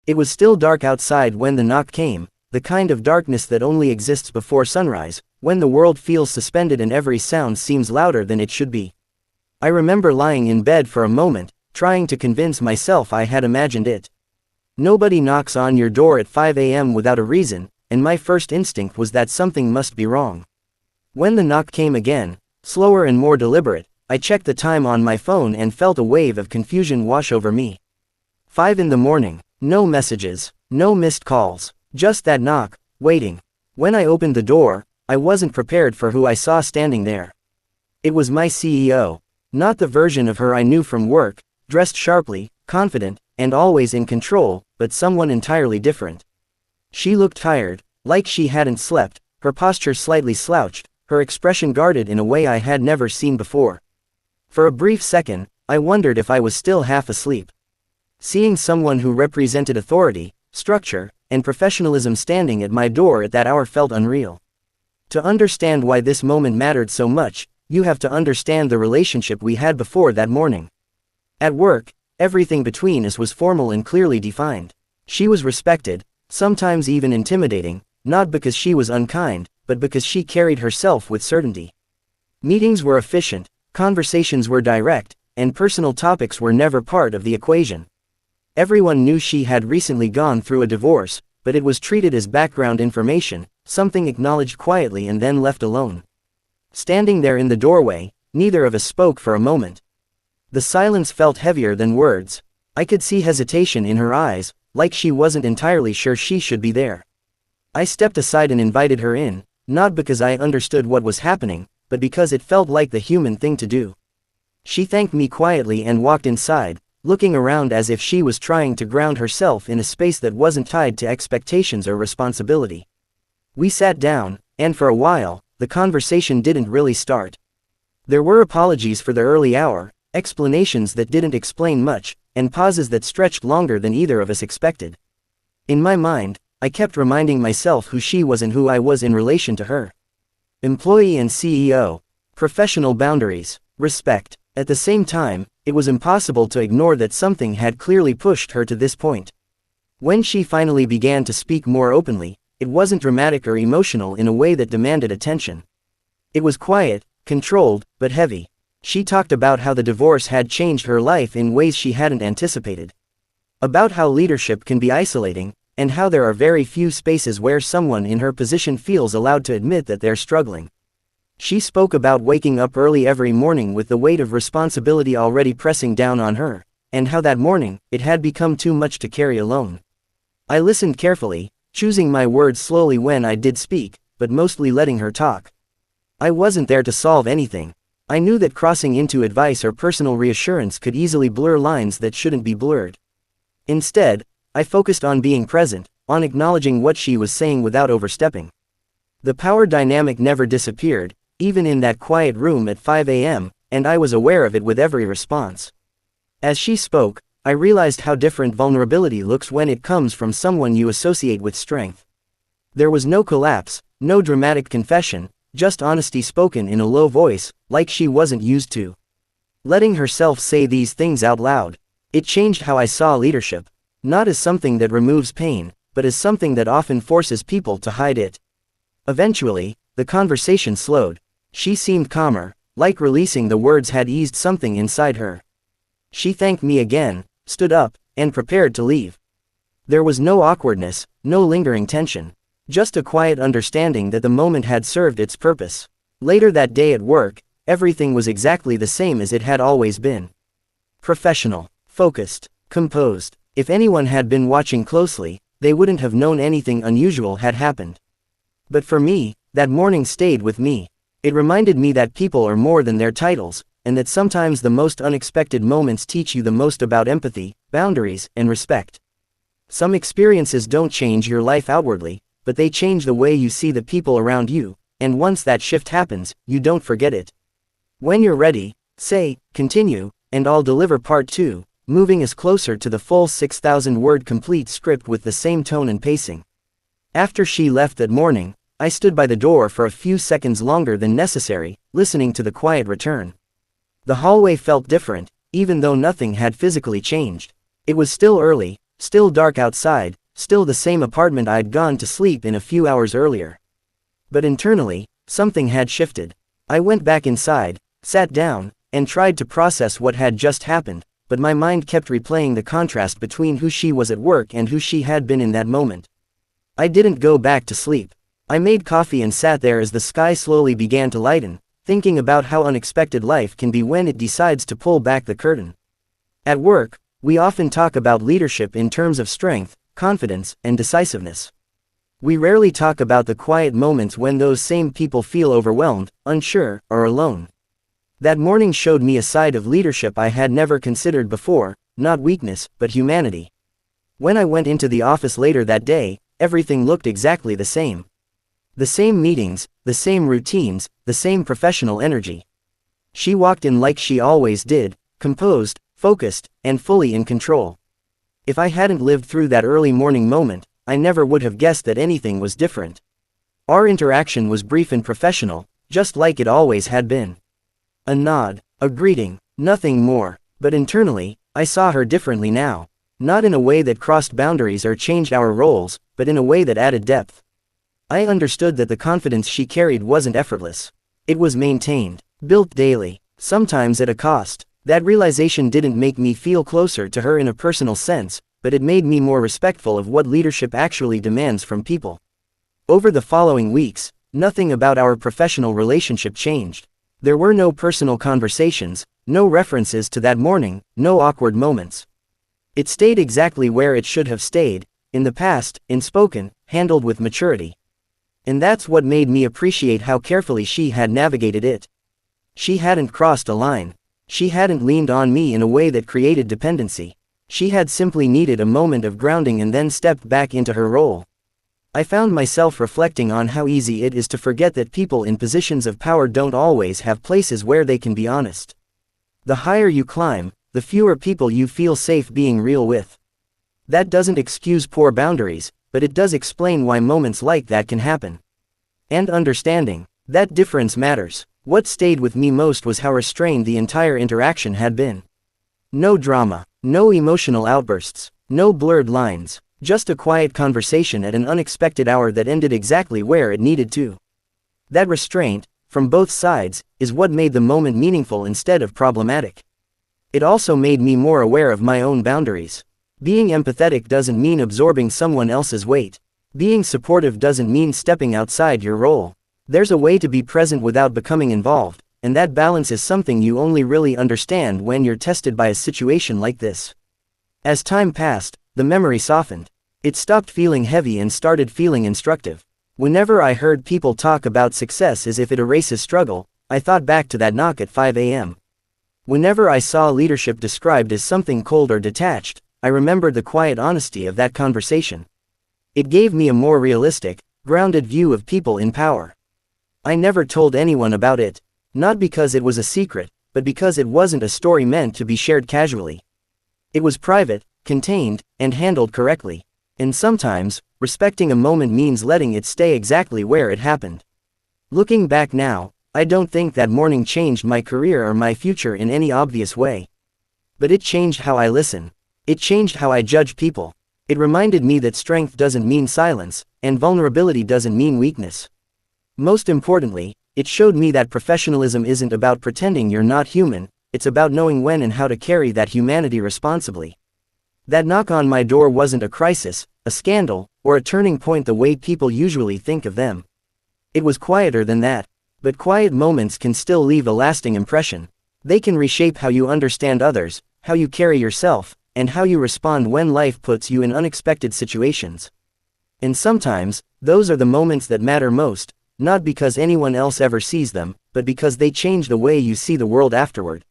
It was still dark outside when the knock came, the kind of darkness that only exists before sunrise, when the world feels suspended and every sound seems louder than it should be. I remember lying in bed for a moment, trying to convince myself I had imagined it. Nobody knocks on your door at 5 a.m. without a reason, and my first instinct was that something must be wrong. When the knock came again, slower and more deliberate, I checked the time on my phone and felt a wave of confusion wash over me. 5 in the morning, no messages, no missed calls, just that knock, waiting. When I opened the door, I wasn't prepared for who I saw standing there. It was my CEO, not the version of her I knew from work, dressed sharply, confident, and always in control, but someone entirely different. She looked tired, like she hadn't slept, her posture slightly slouched, her expression guarded in a way I had never seen before. For a brief second, I wondered if I was still half asleep. Seeing someone who represented authority, structure, and professionalism standing at my door at that hour felt unreal. To understand why this moment mattered so much, you have to understand the relationship we had before that morning. At work, everything between us was formal and clearly defined. She was respected, sometimes even intimidating, not because she was unkind, but because she carried herself with certainty. Meetings were efficient, conversations were direct, and personal topics were never part of the equation. Everyone knew she had recently gone through a divorce, but it was treated as background information, something acknowledged quietly and then left alone. Standing there in the doorway, neither of us spoke for a moment. The silence felt heavier than words. I could see hesitation in her eyes, like she wasn't entirely sure she should be there. I stepped aside and invited her in, not because I understood what was happening, but because it felt like the human thing to do. She thanked me quietly and walked inside, looking around as if she was trying to ground herself in a space that wasn't tied to expectations or responsibility. We sat down, and for a while, the conversation didn't really start. There were apologies for the early hour, explanations that didn't explain much, and pauses that stretched longer than either of us expected. In my mind, I kept reminding myself who she was and who I was in relation to her. Employee and CEO, professional boundaries, respect. At the same time, it was impossible to ignore that something had clearly pushed her to this point. When she finally began to speak more openly, it wasn't dramatic or emotional in a way that demanded attention. It was quiet, controlled, but heavy. She talked about how the divorce had changed her life in ways she hadn't anticipated. About how leadership can be isolating, and how there are very few spaces where someone in her position feels allowed to admit that they're struggling. She spoke about waking up early every morning with the weight of responsibility already pressing down on her, and how that morning, it had become too much to carry alone. I listened carefully, choosing my words slowly when I did speak, but mostly letting her talk. I wasn't there to solve anything. I knew that crossing into advice or personal reassurance could easily blur lines that shouldn't be blurred. Instead, I focused on being present, on acknowledging what she was saying without overstepping. The power dynamic never disappeared, even in that quiet room at 5 a.m., and I was aware of it with every response. As she spoke, I realized how different vulnerability looks when it comes from someone you associate with strength. There was no collapse, no dramatic confession, just honesty spoken in a low voice, like she wasn't used to. Letting herself say these things out loud, it changed how I saw leadership, not as something that removes pain, but as something that often forces people to hide it. Eventually, the conversation slowed. She seemed calmer, like releasing the words had eased something inside her. She thanked me again, stood up, and prepared to leave. There was no awkwardness, no lingering tension, just a quiet understanding that the moment had served its purpose. Later that day at work, everything was exactly the same as it had always been. Professional, focused, composed. If anyone had been watching closely, they wouldn't have known anything unusual had happened. But for me, that morning stayed with me. It reminded me that people are more than their titles, and that sometimes the most unexpected moments teach you the most about empathy, boundaries, and respect. Some experiences don't change your life outwardly, but they change the way you see the people around you, and once that shift happens, you don't forget it. When you're ready, say, continue, and I'll deliver part 2, moving us closer to the full 6,000-word complete script with the same tone and pacing. After she left that morning, I stood by the door for a few seconds longer than necessary, listening to the quiet return. The hallway felt different, even though nothing had physically changed. It was still early, still dark outside, still the same apartment I'd gone to sleep in a few hours earlier. But internally, something had shifted. I went back inside, sat down, and tried to process what had just happened, but my mind kept replaying the contrast between who she was at work and who she had been in that moment. I didn't go back to sleep. I made coffee and sat there as the sky slowly began to lighten, thinking about how unexpected life can be when it decides to pull back the curtain. At work, we often talk about leadership in terms of strength, confidence, and decisiveness. We rarely talk about the quiet moments when those same people feel overwhelmed, unsure, or alone. That morning showed me a side of leadership I had never considered before, not weakness, but humanity. When I went into the office later that day, everything looked exactly the same. The same meetings, the same routines, the same professional energy. She walked in like she always did, composed, focused, and fully in control. If I hadn't lived through that early morning moment, I never would have guessed that anything was different. Our interaction was brief and professional, just like it always had been. A nod, a greeting, nothing more, but internally, I saw her differently now. Not in a way that crossed boundaries or changed our roles, but in a way that added depth. I understood that the confidence she carried wasn't effortless. It was maintained, built daily, sometimes at a cost. That realization didn't make me feel closer to her in a personal sense, but it made me more respectful of what leadership actually demands from people. Over the following weeks, nothing about our professional relationship changed. There were no personal conversations, no references to that morning, no awkward moments. It stayed exactly where it should have stayed, in the past, unspoken, handled with maturity. And that's what made me appreciate how carefully she had navigated it. She hadn't crossed a line. She hadn't leaned on me in a way that created dependency. She had simply needed a moment of grounding and then stepped back into her role. I found myself reflecting on how easy it is to forget that people in positions of power don't always have places where they can be honest. The higher you climb, the fewer people you feel safe being real with. That doesn't excuse poor boundaries, but it does explain why moments like that can happen. And understanding that difference matters. What stayed with me most was how restrained the entire interaction had been. No drama, no emotional outbursts, no blurred lines, just a quiet conversation at an unexpected hour that ended exactly where it needed to. That restraint, from both sides, is what made the moment meaningful instead of problematic. It also made me more aware of my own boundaries. Being empathetic doesn't mean absorbing someone else's weight. Being supportive doesn't mean stepping outside your role. There's a way to be present without becoming involved, and that balance is something you only really understand when you're tested by a situation like this. As time passed, the memory softened. It stopped feeling heavy and started feeling instructive. Whenever I heard people talk about success as if it erases struggle, I thought back to that knock at 5 a.m. Whenever I saw leadership described as something cold or detached, I remembered the quiet honesty of that conversation. It gave me a more realistic, grounded view of people in power. I never told anyone about it, not because it was a secret, but because it wasn't a story meant to be shared casually. It was private, contained, and handled correctly. And sometimes, respecting a moment means letting it stay exactly where it happened. Looking back now, I don't think that morning changed my career or my future in any obvious way. But it changed how I listen. It changed how I judge people. It reminded me that strength doesn't mean silence, and vulnerability doesn't mean weakness. Most importantly, it showed me that professionalism isn't about pretending you're not human, it's about knowing when and how to carry that humanity responsibly. That knock on my door wasn't a crisis, a scandal, or a turning point the way people usually think of them. It was quieter than that. But quiet moments can still leave a lasting impression. They can reshape how you understand others, how you carry yourself, and how you respond when life puts you in unexpected situations. And sometimes, those are the moments that matter most, not because anyone else ever sees them, but because they change the way you see the world afterward.